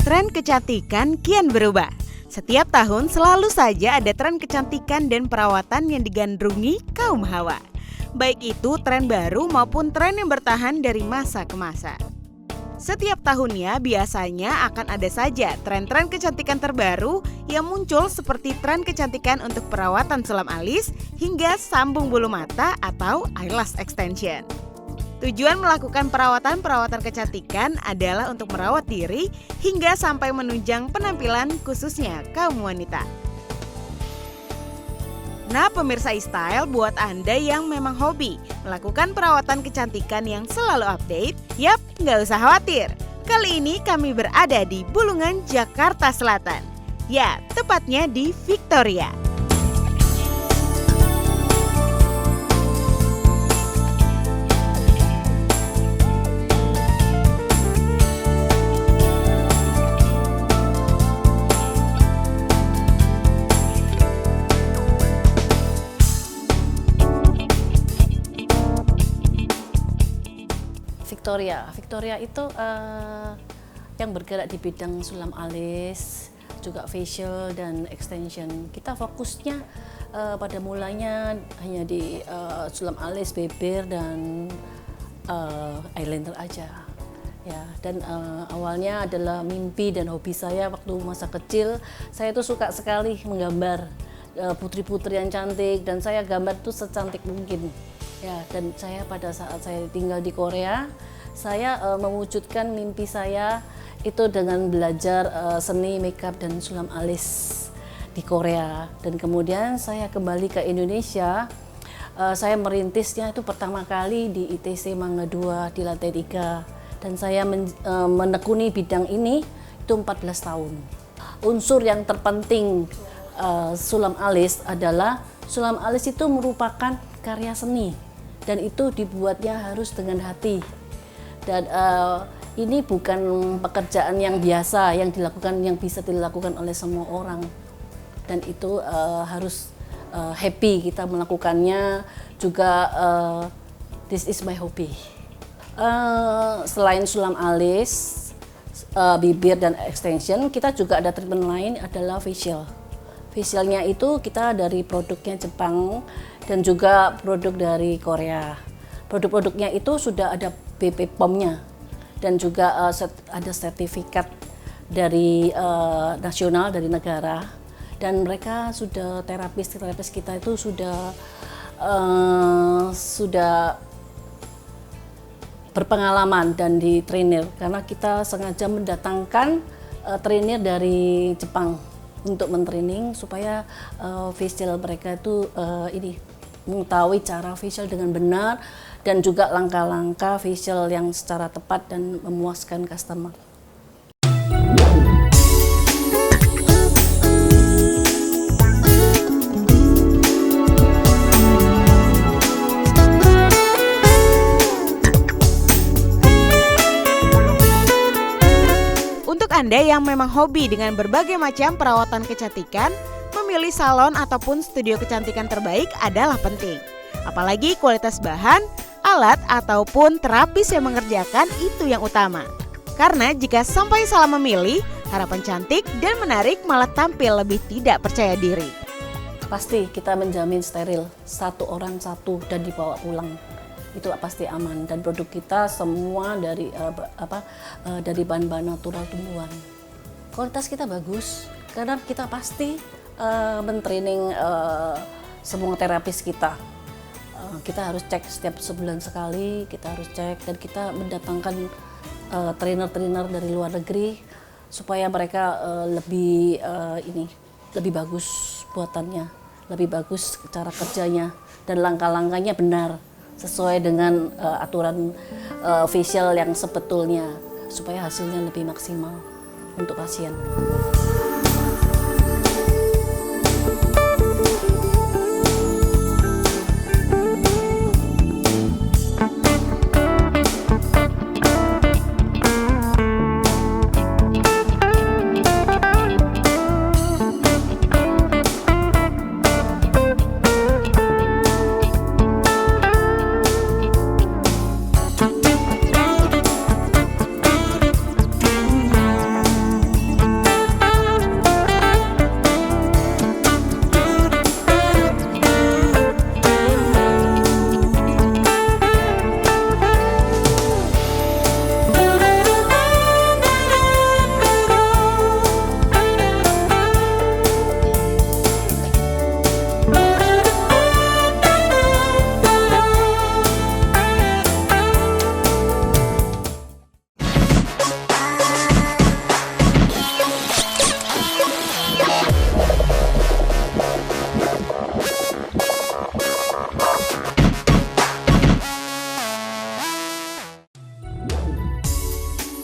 Tren kecantikan kian berubah. Setiap tahun selalu saja ada tren kecantikan dan perawatan yang digandrungi kaum hawa. Baik itu tren baru maupun tren yang bertahan dari masa ke masa. Setiap tahunnya biasanya akan ada saja tren-tren kecantikan terbaru yang muncul seperti tren kecantikan untuk perawatan sulam alis hingga sambung bulu mata atau eyelash extension. Tujuan melakukan perawatan kecantikan adalah untuk merawat diri hingga sampai menunjang penampilan khususnya kaum wanita. Nah pemirsa iStyle, buat Anda yang memang hobi melakukan perawatan kecantikan yang selalu update, yap nggak usah khawatir. Kali ini kami berada di Bulungan, Jakarta Selatan. Ya, tepatnya di Victoria. Victoria itu yang bergerak di bidang sulam alis, juga facial dan extension. Kita fokusnya pada mulanya hanya di sulam alis, bibir dan eyeliner aja. Ya, dan awalnya adalah mimpi dan hobi saya waktu masa kecil. Saya tuh suka sekali menggambar putri-putri yang cantik dan saya gambar tuh secantik mungkin. Ya, dan saya pada saat saya tinggal di Korea, saya mewujudkan mimpi saya itu dengan belajar seni makeup dan sulam alis di Korea. Dan kemudian saya kembali ke Indonesia, saya merintisnya itu pertama kali di ITC Mangga 2 di lantai 3. Dan saya menekuni bidang ini itu 14 tahun. Unsur yang terpenting sulam alis adalah sulam alis itu merupakan karya seni dan itu dibuatnya harus dengan hati. Dan ini bukan pekerjaan yang biasa yang bisa dilakukan oleh semua orang. Dan itu harus happy kita melakukannya juga. This is my hobby. Selain sulam alis, bibir dan extension, kita juga ada treatment lain adalah facial. Facialnya itu kita dari produknya Jepang dan juga produk dari Korea. Produk-produknya itu sudah ada BP POM-nya dan juga ada sertifikat dari nasional dari negara, dan mereka sudah terapis kita itu sudah berpengalaman dan di trainer, karena kita sengaja mendatangkan trainer dari Jepang untuk mentraining supaya facial mereka itu mengetahui cara facial dengan benar dan juga langkah-langkah facial yang secara tepat dan memuaskan customer. Untuk Anda yang memang hobi dengan berbagai macam perawatan kecantikan, memilih salon ataupun studio kecantikan terbaik adalah penting. Apalagi kualitas bahan, alat, ataupun terapis yang mengerjakan itu yang utama. Karena jika sampai salah memilih, harapan cantik dan menarik malah tampil lebih tidak percaya diri. Pasti kita menjamin steril, satu orang satu dan dibawa pulang. Itu pasti aman, dan produk kita semua dari dari bahan-bahan natural tumbuhan. Kualitas kita bagus karena kita pasti mentraining semua terapis kita. Kita harus cek setiap sebulan sekali, kita harus cek, dan kita mendatangkan trainer-trainer dari luar negeri supaya mereka lebih bagus buatannya, lebih bagus cara kerjanya, dan langkah-langkahnya benar sesuai dengan aturan facial yang sebetulnya supaya hasilnya lebih maksimal untuk pasien.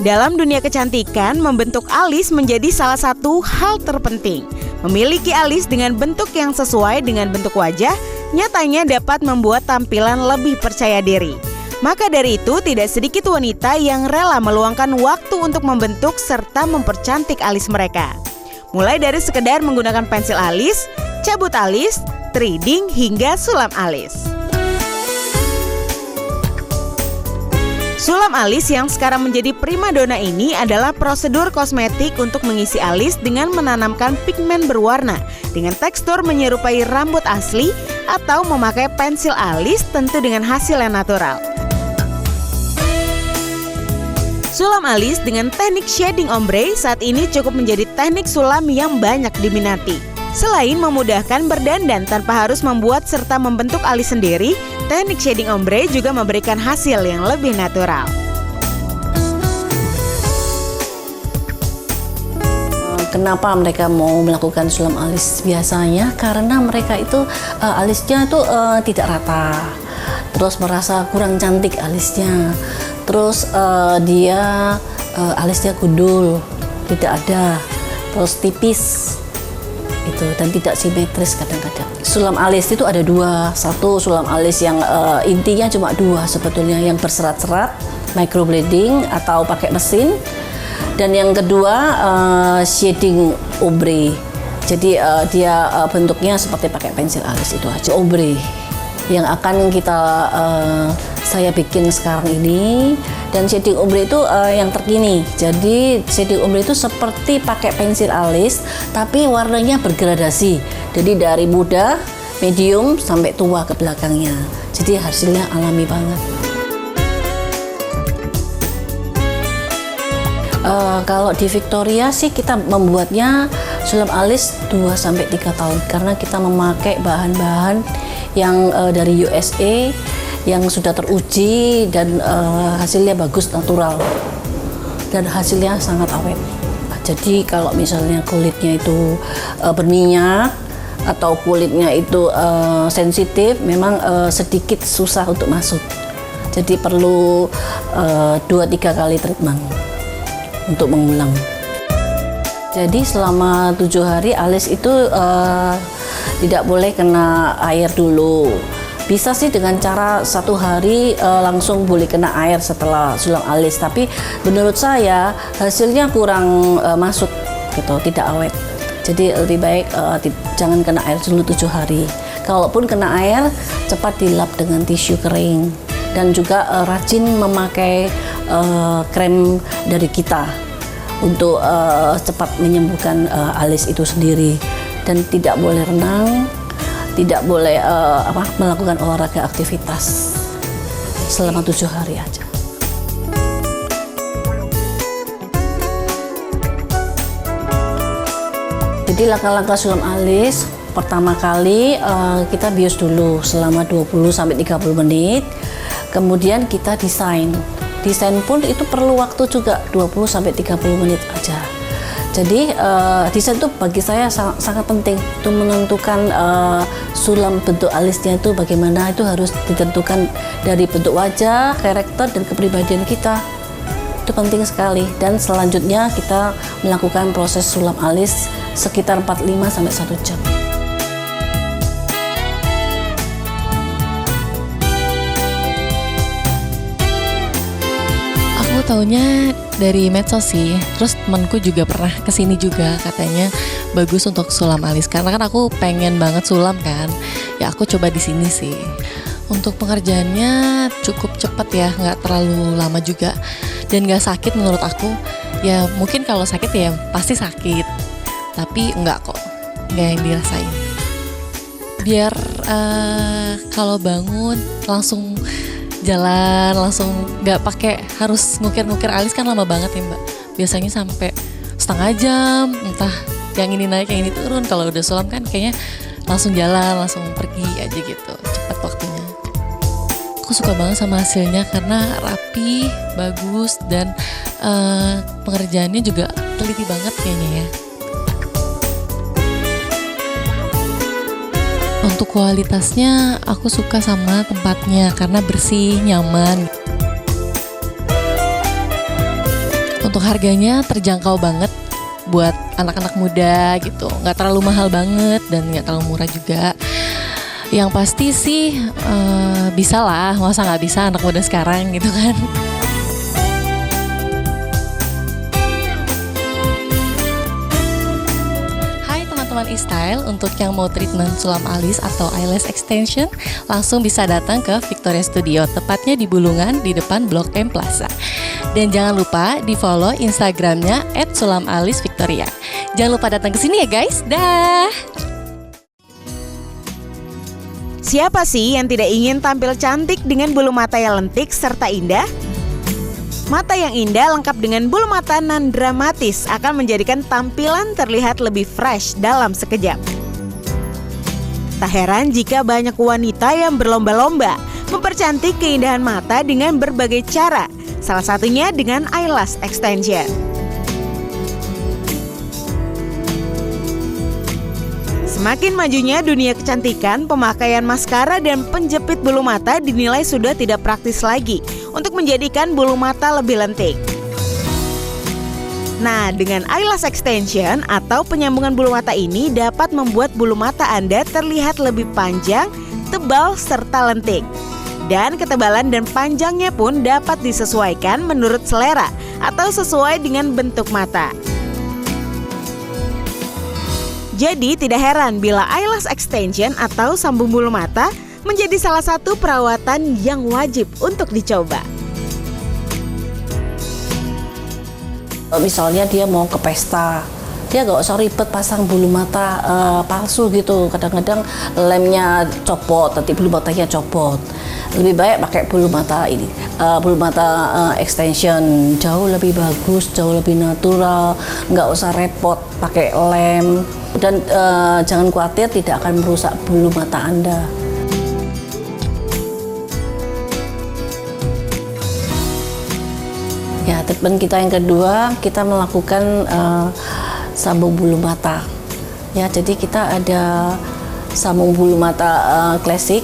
Dalam dunia kecantikan, membentuk alis menjadi salah satu hal terpenting. Memiliki alis dengan bentuk yang sesuai dengan bentuk wajah, nyatanya dapat membuat tampilan lebih percaya diri. Maka dari itu, tidak sedikit wanita yang rela meluangkan waktu untuk membentuk serta mempercantik alis mereka. Mulai dari sekedar menggunakan pensil alis, cabut alis, threading, hingga sulam alis. Sulam alis yang sekarang menjadi primadona ini adalah prosedur kosmetik untuk mengisi alis dengan menanamkan pigmen berwarna dengan tekstur menyerupai rambut asli atau memakai pensil alis tentu dengan hasil yang natural. Sulam alis dengan teknik shading ombre saat ini cukup menjadi teknik sulam yang banyak diminati. Selain memudahkan berdandan tanpa harus membuat serta membentuk alis sendiri, teknik shading ombre juga memberikan hasil yang lebih natural. Kenapa mereka mau melakukan sulam alis? Biasanya karena mereka itu alisnya tuh tidak rata, terus merasa kurang cantik alisnya, terus dia alisnya gundul, tidak ada, terus tipis. Itu dan tidak simetris kadang-kadang. Sulam alis itu ada dua, satu sulam alis yang intinya cuma dua sebetulnya, yang berserat-serat microblading atau pakai mesin, dan yang kedua shading ombre. Jadi dia bentuknya seperti pakai pensil alis, itu aja ombre yang akan saya bikin sekarang ini. Dan shading ombre itu yang terkini. Jadi shading ombre itu seperti pakai pensil alis, tapi warnanya bergradasi. Jadi dari muda, medium sampai tua ke belakangnya. Jadi hasilnya alami banget. Kalau di Victoria sih kita membuatnya sulam alis 2-3 tahun karena kita memakai bahan-bahan yang dari USA yang sudah teruji dan hasilnya bagus, natural, dan hasilnya sangat awet. Jadi kalau misalnya kulitnya itu berminyak atau kulitnya itu sensitif, memang sedikit susah untuk masuk. Jadi perlu 2-3 kali treatment untuk mengulang. Jadi selama 7 hari alis itu tidak boleh kena air dulu. Bisa sih dengan cara 1 hari langsung boleh kena air setelah sulam alis, tapi menurut saya hasilnya kurang masuk gitu, tidak awet. Jadi lebih baik jangan kena air dulu 7 hari. Kalaupun kena air, cepat dilap dengan tisu kering, dan juga rajin memakai krem dari kita untuk cepat menyembuhkan alis itu sendiri. Dan tidak boleh renang, tidak boleh melakukan olahraga aktivitas selama 7 hari aja. Jadi langkah-langkah sulam alis, pertama kali kita bius dulu selama 20-30 menit, kemudian kita desain. Desain pun itu perlu waktu juga 20-30 menit aja. Jadi desain itu bagi saya sangat penting untuk menentukan sulam bentuk alisnya itu bagaimana. Itu harus ditentukan dari bentuk wajah, karakter, dan kepribadian kita. Itu penting sekali. Dan selanjutnya kita melakukan proses sulam alis sekitar 45-1 jam. Aku taunya dari medsos sih, terus temanku juga pernah kesini juga, katanya bagus untuk sulam alis. Karena kan aku pengen banget sulam kan, ya aku coba di sini sih. Untuk pengerjaannya cukup cepat ya, nggak terlalu lama juga, dan nggak sakit menurut aku. Ya mungkin kalau sakit ya pasti sakit, tapi enggak kok, nggak yang dirasain. Biar kalau bangun langsung jalan, langsung nggak pakai harus ngukir-ngukir alis kan lama banget ya mbak. Biasanya sampai setengah jam, entah yang ini naik yang ini turun. Kalau udah sulam kan kayaknya langsung jalan, langsung pergi aja gitu, cepat waktunya. Aku suka banget sama hasilnya karena rapi, bagus, dan pengerjaannya juga teliti banget kayaknya ya. Untuk kualitasnya aku suka sama tempatnya karena bersih, nyaman. untuk harganya terjangkau banget buat anak-anak muda gitu, nggak terlalu mahal banget dan nggak terlalu murah juga. Yang pasti sih bisa lah, masa nggak bisa anak muda sekarang gitu kan. Hai teman-teman e-style, untuk yang mau treatment sulam alis atau eyelash extension, langsung bisa datang ke Victoria Studio, tepatnya di Bulungan di depan Blok M Plaza. Dan jangan lupa di follow Instagramnya @sulamalisvictoria. Jangan lupa datang ke sini ya guys. Dah. Siapa sih yang tidak ingin tampil cantik dengan bulu mata yang lentik serta indah? Mata yang indah lengkap dengan bulu mata nan dramatis akan menjadikan tampilan terlihat lebih fresh dalam sekejap. Tak heran jika banyak wanita yang berlomba-lomba mempercantik keindahan mata dengan berbagai cara, salah satunya dengan eyelash extension. Semakin majunya dunia kecantikan, pemakaian maskara dan penjepit bulu mata dinilai sudah tidak praktis lagi untuk menjadikan bulu mata lebih lentik. Nah, dengan eyelash extension atau penyambungan bulu mata ini dapat membuat bulu mata Anda terlihat lebih panjang, tebal, serta lentik. Dan ketebalan dan panjangnya pun dapat disesuaikan menurut selera atau sesuai dengan bentuk mata. Jadi tidak heran bila eyelash extension atau sambung bulu mata menjadi salah satu perawatan yang wajib untuk dicoba. Misalnya dia mau ke pesta, dia gak usah ribet pasang bulu mata palsu gitu. Kadang-kadang lemnya copot, nanti bulu matanya copot. Lebih baik pakai bulu mata ini, bulu mata extension, jauh lebih bagus, jauh lebih natural, nggak usah repot pakai lem. Dan jangan khawatir tidak akan merusak bulu mata Anda. Ya, treatment kita yang kedua, kita melakukan sambung bulu mata. Ya, jadi kita ada sambung bulu mata klasik,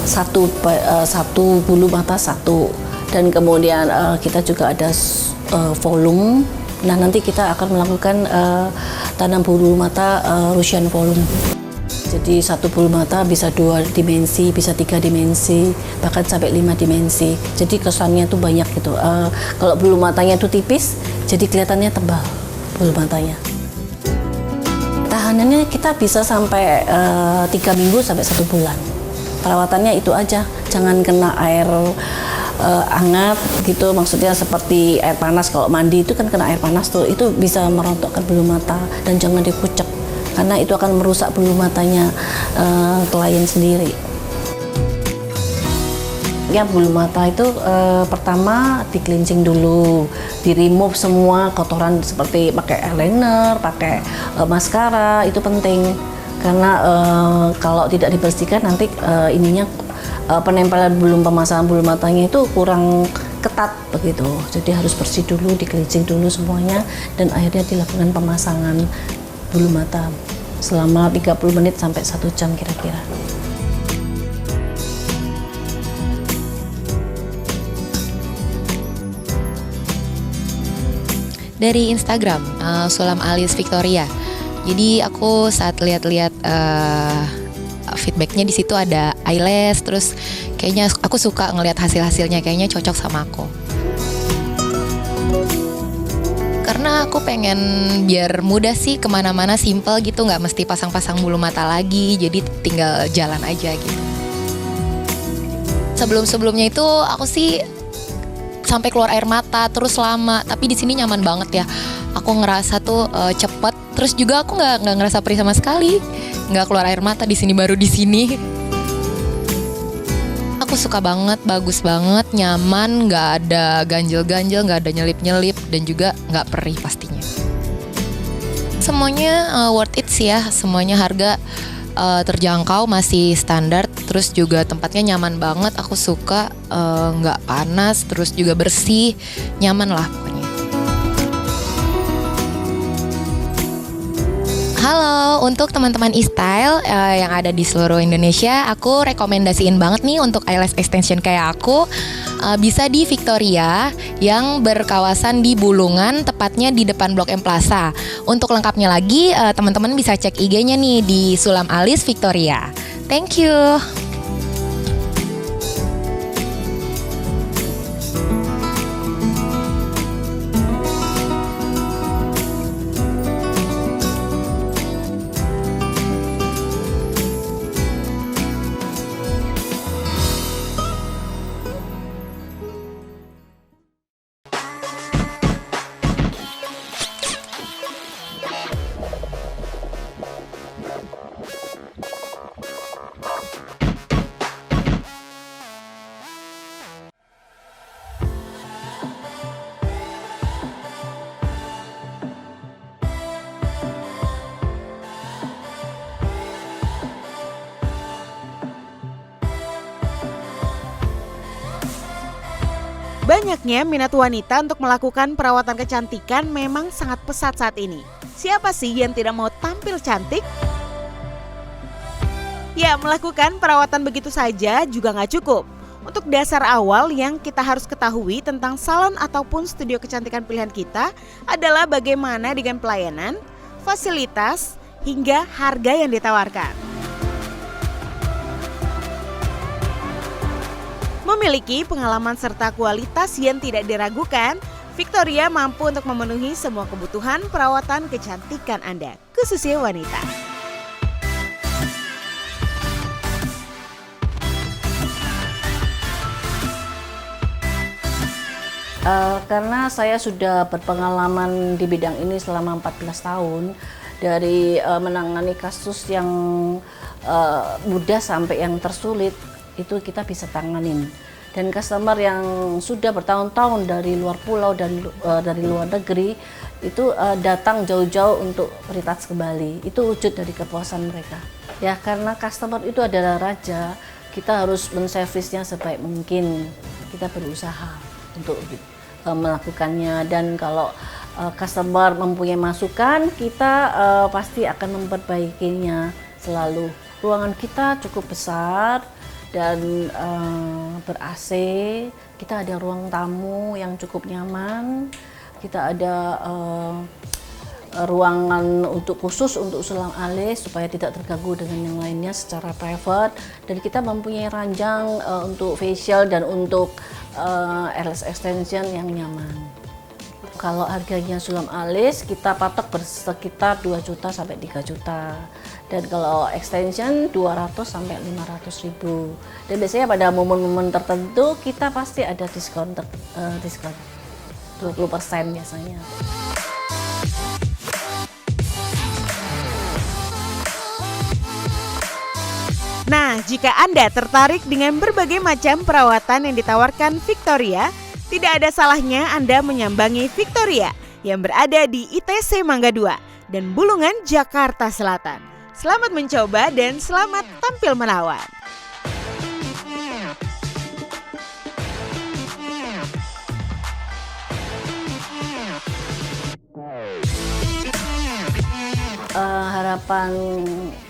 satu bulu mata satu, dan kemudian kita juga ada volume. Nah, nanti kita akan melakukan tanam bulu mata Russian volume. Jadi satu bulu mata bisa 2 dimensi, bisa 3 dimensi, bahkan sampai 5 dimensi. Jadi kesannya tuh banyak gitu. Kalau bulu matanya tuh tipis, jadi kelihatannya tebal bulu matanya. Tahanannya kita bisa sampai 3 minggu sampai 1 bulan. Perawatannya itu aja, jangan kena air hangat gitu, maksudnya seperti air panas. Kalau mandi itu kan kena air panas tuh, itu bisa merontokkan bulu mata. Dan jangan dikucek karena itu akan merusak bulu matanya klien sendiri. Ya, bulu mata itu pertama di cleansing dulu, di remove semua kotoran seperti pakai eyeliner, pakai maskara, itu penting karena kalau tidak dibersihkan nanti ininya penempelan pemasangan bulu matanya itu kurang ketat begitu. Jadi harus bersih dulu, di cleansing dulu semuanya, dan akhirnya dilakukan pemasangan bulu mata selama 30 menit sampai 1 jam kira-kira. Dari Instagram Sulam Alis Victoria. Jadi aku saat lihat-lihat feedbacknya di situ ada eyelash, terus kayaknya aku suka ngelihat hasil-hasilnya, kayaknya cocok sama aku. Karena aku pengen biar mudah sih kemana-mana, simple gitu, nggak mesti pasang-pasang bulu mata lagi, jadi tinggal jalan aja gitu. Sebelum-sebelumnya itu aku sih sampai keluar air mata terus lama, tapi di sini nyaman banget ya. Aku ngerasa tuh cepet, terus juga aku nggak ngerasa perih sama sekali, nggak keluar air mata di sini, baru di sini. Aku suka banget, bagus banget, nyaman, nggak ada ganjel-ganjel, nggak ada nyelip-nyelip, dan juga nggak perih pastinya. Semuanya worth it sih ya, semuanya harga terjangkau, masih standar, terus juga tempatnya nyaman banget. Aku suka, nggak panas, terus juga bersih, nyaman lah pokoknya. Halo, untuk teman-teman e-style yang ada di seluruh Indonesia, aku rekomendasiin banget nih untuk eyelash extension kayak aku bisa di Victoria yang berkawasan di Bulungan, tepatnya di depan Blok M Plaza. Untuk lengkapnya lagi, teman-teman bisa cek IG-nya nih di Sulam Alis Victoria. Thank you. Banyaknya minat wanita untuk melakukan perawatan kecantikan memang sangat pesat saat ini. Siapa sih yang tidak mau tampil cantik? Ya, melakukan perawatan begitu saja juga nggak cukup. Untuk dasar awal yang kita harus ketahui tentang salon ataupun studio kecantikan pilihan kita adalah bagaimana dengan pelayanan, fasilitas, hingga harga yang ditawarkan. Memiliki pengalaman serta kualitas yang tidak diragukan, Victoria mampu untuk memenuhi semua kebutuhan perawatan kecantikan Anda, khususnya wanita. Karena saya sudah berpengalaman di bidang ini selama 14 tahun, dari menangani kasus yang mudah sampai yang tersulit, itu kita bisa tanganin. Dan customer yang sudah bertahun-tahun dari luar pulau dan dari luar negeri itu datang jauh-jauh untuk retouch kembali. Itu wujud dari kepuasan mereka. Ya, karena customer itu adalah raja, kita harus menservisnya sebaik mungkin. Kita berusaha untuk melakukannya, dan kalau customer mempunyai masukan, kita pasti akan memperbaikinya selalu. Ruangan kita cukup besar dan ber-AC, kita ada ruang tamu yang cukup nyaman, kita ada ruangan khusus untuk sulam alis supaya tidak terganggu dengan yang lainnya secara private, dan kita mempunyai ranjang untuk facial dan untuk eyelash extension yang nyaman. Kalau harganya sulam alis kita patok bersekitar 2 juta sampai 3 juta. Dan kalau extension 200 sampai 500 ribu. Dan biasanya pada momen-momen tertentu kita pasti ada diskon 20% biasanya. Nah, jika Anda tertarik dengan berbagai macam perawatan yang ditawarkan Victoria, tidak ada salahnya Anda menyambangi Victoria yang berada di ITC Mangga 2 dan Bulungan, Jakarta Selatan. Selamat mencoba dan selamat tampil menawan. Harapan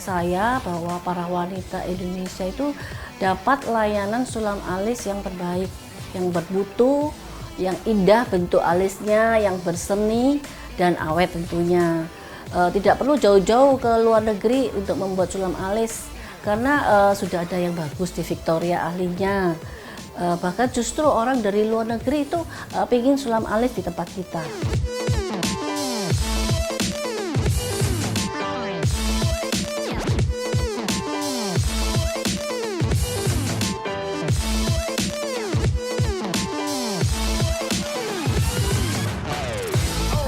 saya bahwa para wanita Indonesia itu dapat layanan sulam alis yang terbaik, yang bermutu, yang indah bentuk alisnya, yang berseni dan awet tentunya. Tidak perlu jauh-jauh ke luar negeri untuk membuat sulam alis, karena sudah ada yang bagus di Victoria ahlinya. Bahkan justru orang dari luar negeri itu pengen sulam alis di tempat kita.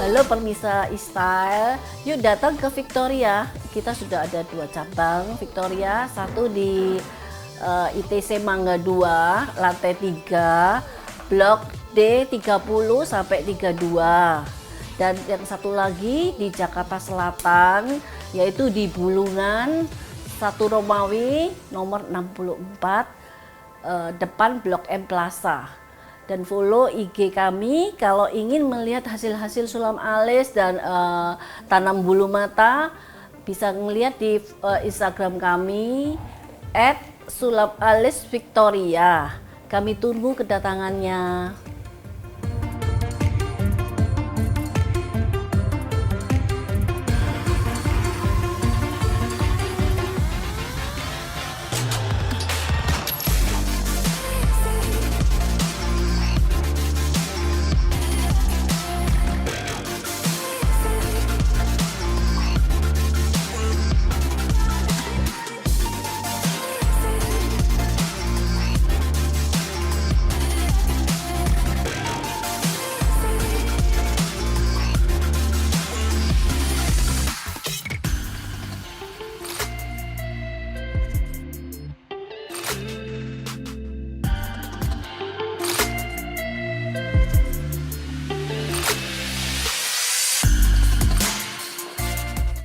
Halo permisa e-style, yuk datang ke Victoria. Kita sudah ada 2 cabang Victoria, satu di ITC Mangga 2, lantai 3, blok D 30 sampai 32. Dan yang satu lagi di Jakarta Selatan, yaitu di Bulungan, 1 Romawi, nomor 64, depan Blok M Plaza. Dan follow IG kami kalau ingin melihat hasil-hasil sulam alis dan tanam bulu mata. bisa ngelihat di Instagram kami @sulapalisvictoria. Kami tunggu kedatangannya.